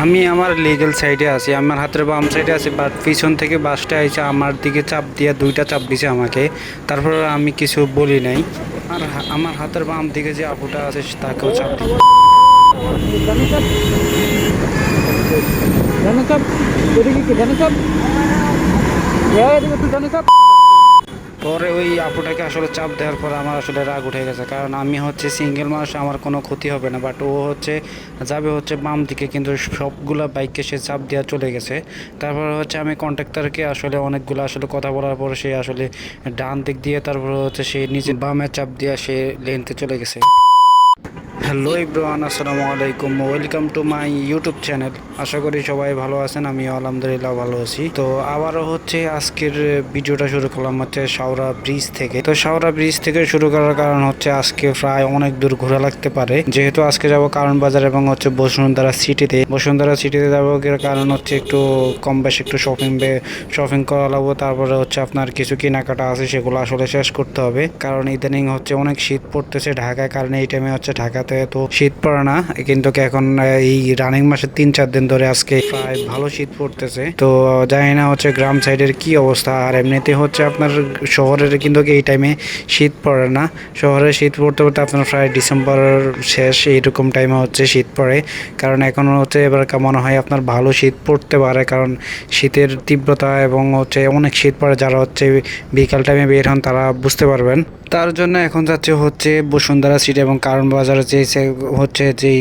আমি আমার লিগ্যাল সাইডে আছি, আমার হাতের বাম সাইডে আছি, বাট পিছন থেকে বাসটা এসে আমার দিকে চাপ দিয়ে দুইটা চাপ দিছে আমাকে। তারপর আমি কিছু বলি নাই। আর আমার হাতের বাম দিকে যে আপুটা আছে তাকেও চাপ দিই। পরে ওই আপুটাকে আসলে চাপ দেওয়ার পর আমার আসলে রাগ উঠে গেছে, কারণ আমি হচ্ছে সিঙ্গেল মানুষ, আমার কোনো ক্ষতি হবে না, বাট ও হচ্ছে যাবে হচ্ছে বাম দিকে, কিন্তু সবগুলা বাইককে সে চাপ দেওয়া চলে গেছে। তারপর হচ্ছে আমি কন্ট্রাক্টরকে আসলে অনেকগুলো আসলে কথা বলার পর সে আসলে ডান দিক দিয়ে তারপর হচ্ছে সে নিজে বামে চাপ দিয়ে সে লেনতে চলে গেছে। হ্যালো এভরিওয়ান, আসসালামু আলাইকুম, welcome to my YouTube channel. আশা করি সবাই ভালো আছেন, আমিও আলহামদুলিল্লাহ ভালো আছি। তো আবারও হচ্ছে আজকের ভিডিওটা শুরু করলাম হচ্ছে শাওরা ব্রিজ থেকে। তো শাওরা ব্রিজ থেকে শুরু করার কারণ হচ্ছে আজকে প্রায় অনেক দূর ঘোরা লাগতে পারে, যেহেতু আজকে যাব কারণ বাজার এবং হচ্ছে বসুন্ধরা সিটিতে যাবো। কারণ হচ্ছে একটু কম বেশি একটু শপিং করা লাগবো। তারপরে হচ্ছে আপনার কিছু কেনাকাটা আছে সেগুলো আসলে শেষ করতে হবে, কারণ ইদানিং হচ্ছে অনেক শীত পড়তেছে ঢাকায়। কারণ এই টাইমে হচ্ছে ঢাকাতে তো শীত পড়ে না, কিন্তু এখন এই রানিং মাসের 3-4 দিন ধরে আজকে প্রায় ভালো শীত পড়তেছে। তো জানি না হচ্ছে গ্রাম সাইডের কি অবস্থা। আর এমনিতে হচ্ছে আপনার শহরের কিন্তু এই টাইমে শীত পড়ে না। শহরে শীত পড়তে পড়তে আপনার প্রায় ডিসেম্বর শেষ এইরকম টাইমে হচ্ছে শীত পড়ে। কারণ এখন হচ্ছে এবার মনে হয় আপনার ভালো শীত পড়তে পারে, কারণ শীতের তীব্রতা এবং হচ্ছে অনেক শীত পড়ে। যারা হচ্ছে বিকাল টাইমে বের হন তারা বুঝতে পারবেন। তার জন্য এখন যাচ্ছে হচ্ছে বসুন্ধরা সিটি এবং কারণ বাজারে যে যেই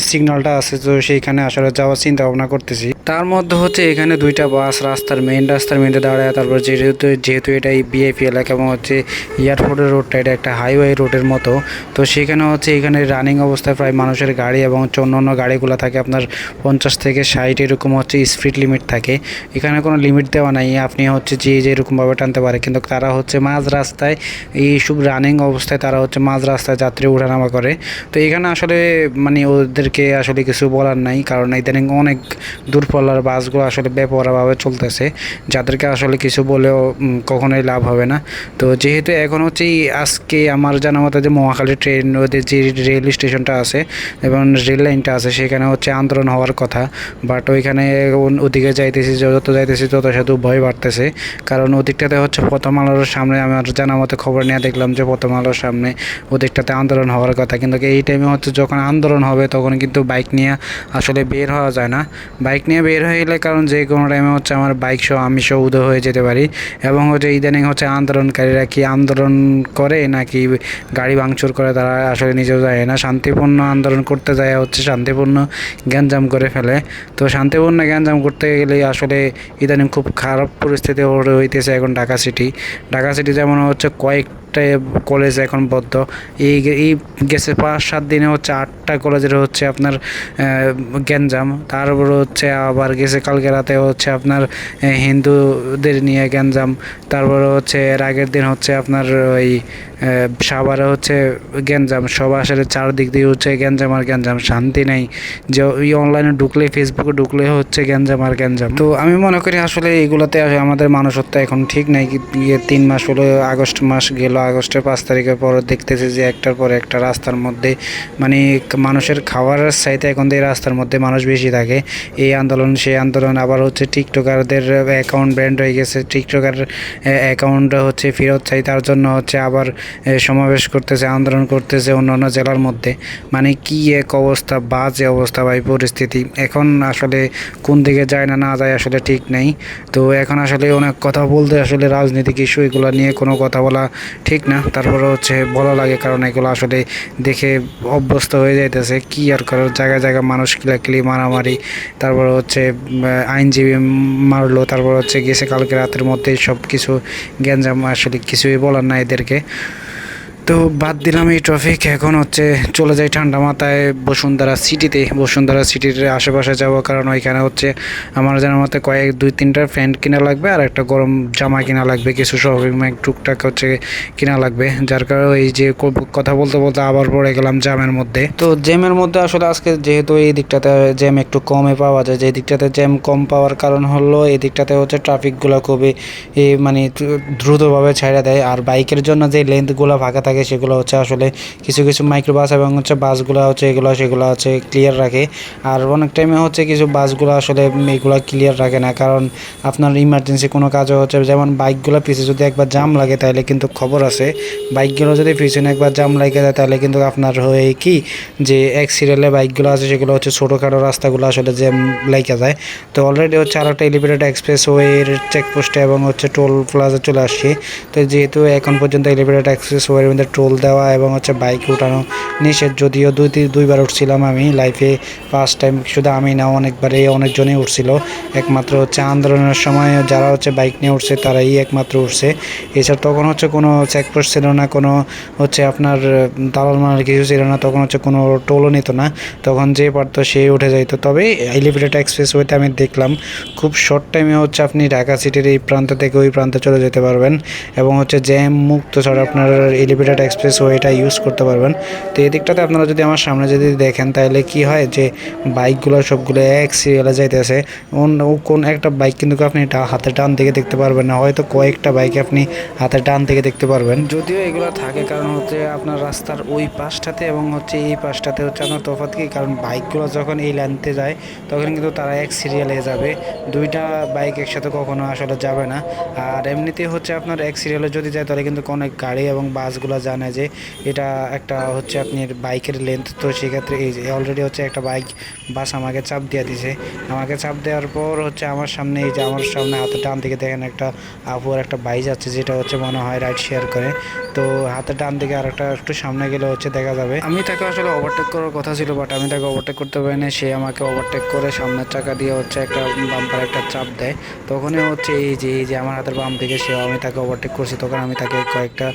সিগন্যালটা আছে, তো সেইখানে আসলে যাওয়ার চিন্তা ভাবনা করতেছি। তার মধ্যে হচ্ছে এখানে দুইটা বাস রাস্তার মেইনে দাঁড়ায়। তারপর যেহেতু এটা বিআইপি এলাকা এবং হচ্ছে এয়ারপোর্টের রোডটা এটা একটা হাইওয়ে রোডের মতো, তো সেখানে হচ্ছে এখানে রানিং অবস্থায় প্রায় মানুষের গাড়ি এবং হচ্ছে অন্য গাড়িগুলো থাকে আপনার 50 থেকে 60 এরকম হচ্ছে স্পিড লিমিট থাকে। এখানে কোনো লিমিট দেওয়া নাই, আপনি হচ্ছে যেরকমভাবে টানতে পারে। কিন্তু তারা হচ্ছে মাঝ রাস্তায় এই রানিং অবস্থায় তারা হচ্ছে মাঝ রাস্তায় যাত্রী ওঠানামা করে। তো এখানে আসলে মানে ওদেরকে আসলে কিছু বলার নাই, কারণ ইদানিং অনেক দূরপাল্লার বাসগুলো আসলে বেপরোয়াভাবে চলতেছে, যাদেরকে আসলে কিছু বলেও কখনোই লাভ হবে না। তো যেহেতু এখন হচ্ছে আজকে আমার জানা মতো যে মহাখালী ট্রেন ওদের যে রেল স্টেশনটা আছে এবং রেল লাইনটা আছে সেখানে হচ্ছে আন্দোলন হওয়ার কথা, বাট ওইখানে ওদিকে যত যাইতেছি তত শুধু ভয় বাড়তেছে। কারণ ওদিকটাতে হচ্ছে প্রথম আলোর সামনে আমার জানা মতো খবর নিয়ে দেখলাম যে প্রথম আলোর সামনে ওদিকটাতে আন্দোলন হওয়ার কথা, কিন্তু এই টাইমে হচ্ছে যখন আন্দোলন হবে তখন কিন্তু বাইক নিয়ে আসলে বের হওয়া যায় না। বাইক নিয়ে বের হয়ে গেলে কারণ যে কোনো টাইমে হচ্ছে আমার বাইক সহ আমি সহ উদয় হয়ে যেতে পারি। এবং হচ্ছে ইদানিং হচ্ছে আন্দোলনকারীরা কি আন্দোলন করে নাকি গাড়ি ভাঙচুর করে তারা আসলে নিজেও যায় না। শান্তিপূর্ণ আন্দোলন করতে যায় হচ্ছে শান্তিপূর্ণ গ্যাঞ্জাম করে ফেলে। তো শান্তিপূর্ণ গ্যাঞ্জাম করতে গেলে আসলে ইদানিং খুব খারাপ পরিস্থিতি হইতেছে এখন ঢাকা সিটি যেমন হচ্ছে কয়েকটা কলেজ এখন বদ্ধ। এই গেছে 5-7 দিনে হচ্ছে 8টা কলেজের হচ্ছে আপনার গ্যাঞ্জাম। তারপরে হচ্ছে আবার গেছে কালকে রাতে হচ্ছে আপনার হিন্দুদের নিয়ে গ্যাঞ্জাম। তারপরে হচ্ছে এর আগের দিন হচ্ছে আপনার ওই সাভারে হচ্ছে গ্যাঞ্জাম। সব আসলে চারদিক দিয়ে হচ্ছে গ্যাঞ্জাম আর গ্যাঞ্জাম, শান্তি নেই। যে ওই অনলাইনে ঢুকলে ফেসবুকে ঢুকলে হচ্ছে গ্যাঞ্জাম আর গ্যাঞ্জাম। তো আমি মনে করি আসলে এগুলোতে আমাদের মানুষত্ব এখন ঠিক নাই। 3 মাস হলো, আগস্ট মাস গেল, আগস্টের 5 তারিখের পর দেখতেছি যে একটার পর একটা রাস্তার মধ্যে মানে মানুষের খাবারের চাইতে এখন এই রাস্তার মধ্যে মানুষ বেশি থাকে। এই আন্দোলন সেই আন্দোলন। আবার হচ্ছে টিকটকারদের অ্যাকাউন্ট ব্যান্ড হয়ে গেছে, টিকটকার অ্যাকাউন্ট হচ্ছে ফেরত চাই, তার জন্য হচ্ছে আবার সমাবেশ করতেছে, আন্দোলন করতেছে অন্যান্য জেলার মধ্যে। মানে কি এক অবস্থা, বাজে অবস্থা ভাই পরিস্থিতি। এখন আসলে কোন দিকে যায় না যায় আসলে ঠিক নেই। তো এখন আসলে অনেক কথা বলতে আসলে রাজনৈতিক ইস্যু এগুলো নিয়ে কোনো কথা বলা ঠিক না, তারপরে হচ্ছে বলা লাগে, কারণ এগুলো আসলে দেখে অভ্যস্ত হয়ে যাইতেছে। কি আর করার, জায়গায় মানুষ কিলাকিলি মারামারি, তারপর হচ্ছে আইনজীবী মারলো, তারপর হচ্ছে গেছে কালকে রাতের মধ্যে সব কিছু গ্যাঞ্জাম। আসলে কিছুই বলার না এদেরকে। তো বাদ দিলাম এই ট্রফিক, এখন হচ্ছে চলে যাই ঠান্ডা মাথায় বসুন্ধরা সিটির আশেপাশে যাব, কারণ ওইখানে হচ্ছে আমার জানার মতে 2-3টা প্যান্ট কিনা লাগবে আর একটা গরম জামা কিনা লাগবে, কিছু শপিং টুকটাক হচ্ছে কিনা লাগবে। যার কারণে এই যে কথা বলতে বলতে আবার পড়ে গেলাম জ্যামের মধ্যে। তো জ্যামের মধ্যে আসলে আজকে যেহেতু এই দিকটাতে জ্যাম একটু কমে পাওয়া যায়, যে দিকটাতে জ্যাম কম পাওয়ার কারণ হলো এই দিকটাতে হচ্ছে ট্রাফিকগুলো খুবই মানে দ্রুতভাবে ছেড়ে দেয়। আর বাইকের জন্য যে লেন্থগুলো ফাঁকা থাকে থাকে সেগুলো হচ্ছে আসলে কিছু কিছু মাইক্রো বাস এবং হচ্ছে বাসগুলো হচ্ছে সেগুলো হচ্ছে ক্লিয়ার রাখে। আর অনেক টাইমে হচ্ছে কিছু বাসগুলো আসলে এগুলো ক্লিয়ার রাখে না, কারণ আপনার ইমার্জেন্সি কোনো কাজও হচ্ছে, যেমন বাইকগুলো পিছিয়ে যদি একবার জাম লাগে তাহলে কিন্তু খবর আছে। বাইকগুলো যদি পিছনে একবার জাম লাগে যায় তাহলে কিন্তু আপনার হয়ে কি যে এক সিরিয়ালে বাইকগুলো আছে সেগুলো হচ্ছে ছোটোখাটো রাস্তাগুলো আসলে জ্যাম লাগে যায়। তো অলরেডি হচ্ছে আর একটা এলিভেটেড এক্সপ্রেস ওয়ের চেকপোস্টে এবং হচ্ছে টোল প্লাজা চলে আসছি। তো যেহেতু এখন পর্যন্ত এলিভেটেড এক্সপ্রেস ওয়ের মধ্যে টোল দেওয়া এবং হচ্ছে বাইক উঠানো নিষেধ, যদিও দুইবার উঠছিলাম আমি লাইফে, ফার্স্ট টাইম শুধু আমি না অনেকজনই উঠছিল। একমাত্র হচ্ছে আন্দোলনের সময় যারা হচ্ছে বাইক নিয়ে উঠছে তারাই একমাত্র উঠছে। এছাড়া তখন হচ্ছে কোনো চেকপোস্ট ছিল না, কোনো হচ্ছে আপনার দালাল মালাল কিছু ছিল না, তখন হচ্ছে কোনো টোলও নিত না, তখন যে পারতো সে উঠে যাইতো। তবে এলিভেটেড এক্সপ্রেসওয়েতে আমি দেখলাম খুব শর্ট টাইমে হচ্ছে আপনি ঢাকা সিটির এই প্রান্ত থেকে ওই প্রান্তে চলে যেতে পারবেন এবং হচ্ছে জ্যাম মুক্ত ছাড়া আপনার এলিভেটেড এক্সপ্রেসওয়েটা ইউজ করতে পারবেন। তো এই দিকটাতে আপনারা যদি আমার সামনে যদি দেখেন তাহলে কি হয় যে বাইকগুলো সবগুলো এক সিরিয়ালে যাইতেছে। কোন একটা বাইক কিন্তু আপনি হাতে ডান দিকে দেখতে পারবেন না, হয়তো কয়েকটা বাইক আপনি হাতে ডান দিকে দেখতে পারবেন, যদিও এগুলো থাকে কারণ হচ্ছে আপনার রাস্তার ওই পাশটাতে এবং হচ্ছে এই পাশটাতে হচ্ছে আপনার তফাৎ কি, কারণ বাইকগুলো যখন এই লাইনতে যায় তখন কিন্তু তারা এক সিরিয়ালে যাবে, দুইটা বাইক একসাথে কখনো আসলে যাবে না। আর এমনিতে হচ্ছে আপনার এক সিরিয়ালে যদি যায় তাহলে কিন্তু অনেক গাড়ি এবং বাসগুলো জানে যে এটা একটা হচ্ছে আপনার বাইকের লেন্থ। তো সেক্ষেত্রে এই যে অলরেডি হচ্ছে একটা বাইক বাস আমাকে চাপ দিয়ে দিছে। আমাকে চাপ দেওয়ার পর হচ্ছে আমার সামনে এই যে আমার সামনে হাতে ডান দিকে দেখেন একটা আপুর একটা বাইক যাচ্ছে, যেটা হচ্ছে মনে হয় রাইড শেয়ার করে। তো হাতে ডান দিকে আর একটা একটু সামনে গেলে হচ্ছে দেখা যাবে। আমি তাকে আসলে ওভারটেক করার কথা ছিল, বাট আমি তাকে ওভারটেক করতে পারি না। সে আমাকে ওভারটেক করে সামনের চাকা দিয়ে হচ্ছে একটা বাম্পার একটা চাপ দেয়। তখনই হচ্ছে এই যে আমার হাতের বাম দিকে সে, আমি তাকে ওভারটেক করছি, তখন আমি তাকে কয়েকটা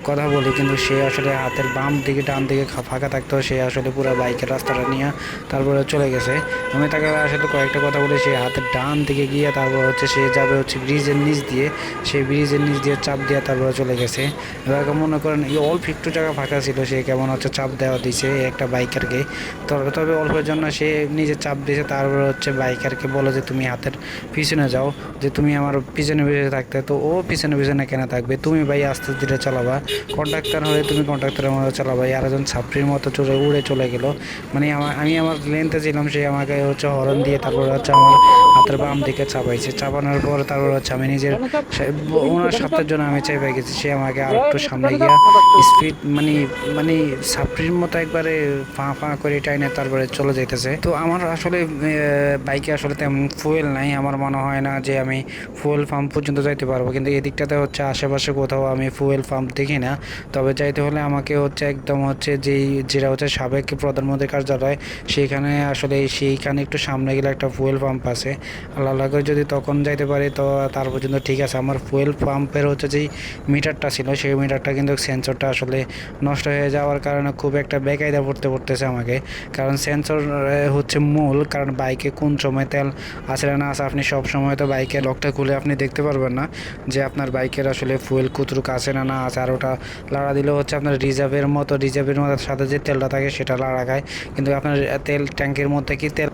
কথা বলি, কিন্তু সে আসলে হাতের বাম দিকে ডান দিকে ফাঁকা থাকতো, সে আসলে পুরো বাইকের রাস্তাটা নিয়ে তারপরে চলে গেছে। আমি তাকে আসলে কয়েকটা কথা বলে সে হাতের ডান দিকে গিয়ে তারপর হচ্ছে সে যাবে হচ্ছে ব্রিজের নিচ দিয়ে, সেই ব্রিজের নিচ দিয়ে চাপ দিয়ে তারপরে চলে গেছে। এবার মনে করেন এই অল্প একটু জায়গা ফাঁকা ছিল, সে কেমন হচ্ছে চাপ দেওয়া দিছে একটা বাইকারকে। তবে অল্পের জন্য সে নিজে চাপ দিয়েছে, তারপরে হচ্ছে বাইকারকে বলে যে তুমি হাতের পিছনে যাও, যে তুমি আমার পিছনে পিছনে থাকতে। তো ও পিছনে পিছনে কেন থাকবে, তুমি ভাই আস্তে ধীরে চালাবা, কন্ডাক্টর হলে তুমি কন্ডাক্টরের মতো চালাবা। আর একজন ছাত্রীর মতো উড়ে চলে গেল, মানে আমি আমার লেনতে ছিলাম, সে আমাকে হচ্ছে হর্ন দিয়ে তারপর হচ্ছে আমার হাতের বাম দিকে চাপাইছে। চাপানোর পর তারপর হচ্ছে আমি নিজের ওনার স্বার্থের জন্য আমি চেপে গেছি, সে আমাকে আর একটু সামনে গিয়া স্পিড মানে ছাত্রীর মতো একবারে ফাঁ করে টাইনে তারপরে চলে যাইতেছে। তো আমার আসলে বাইকে আসলে তেমন ফুয়েল নাই, আমার মনে হয় না যে আমি ফুয়েল পাম্প পর্যন্ত যাইতে পারবো, কিন্তু এদিকটাতে হচ্ছে আশেপাশে কোথাও আমি ফুয়েল পাম্প দেখি না। তবে যাইতে হলে আমাকে হচ্ছে একদম হচ্ছে যেটা হচ্ছে সাবেক প্রধানমন্ত্রীর কার্যালয়, সেইখানে একটু সামনে গেলে একটা ফুয়েল পাম্প আছে। আল্লাহ করে যদি তখন যাইতে পারি তো তার পর্যন্ত ঠিক আছে। আমার ফুয়েল পাম্পের হচ্ছে যেই মিটারটা ছিল সেই মিটারটা কিন্তু সেন্সরটা আসলে নষ্ট হয়ে যাওয়ার কারণে খুব একটা বেকায়দা পড়তেছে আমাকে, কারণ সেন্সর হচ্ছে মূল, কারণ বাইকে কোন সময় তেল আছে না আছে আপনি সব সময় তো বাইকের লকটা খুলে আপনি দেখতে পারবেন না যে আপনার বাইকের আসলে ফুয়েল কতটুক আছে না আছে। আর ওটা লাড়া দিলেও হচ্ছে আপনার রিজার্ভের মতো সাথে যে তেলটা থাকে সেটা লাড়া খায়, কিন্তু আপনার তেল ট্যাঙ্কের মধ্যে কি তেল